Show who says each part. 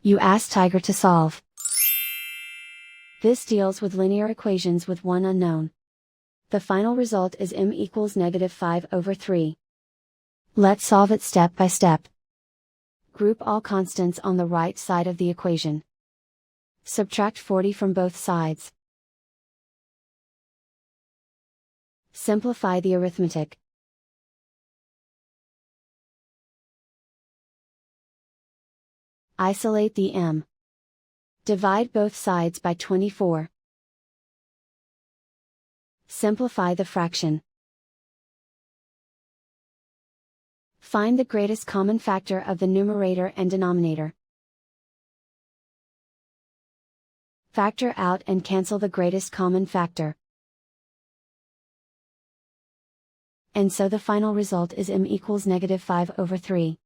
Speaker 1: You ask Tiger to solve. This deals with linear equations with one unknown. The final result is m equals -5/3. Let's solve it step by step. Group all constants on the right side of the equation. Subtract 40 from both sides. Simplify the arithmetic. Isolate the m. Divide both sides by 24. Simplify the fraction. Find the greatest common factor of the numerator and denominator. Factor out and cancel the greatest common factor. And so the final result is m equals -5/3.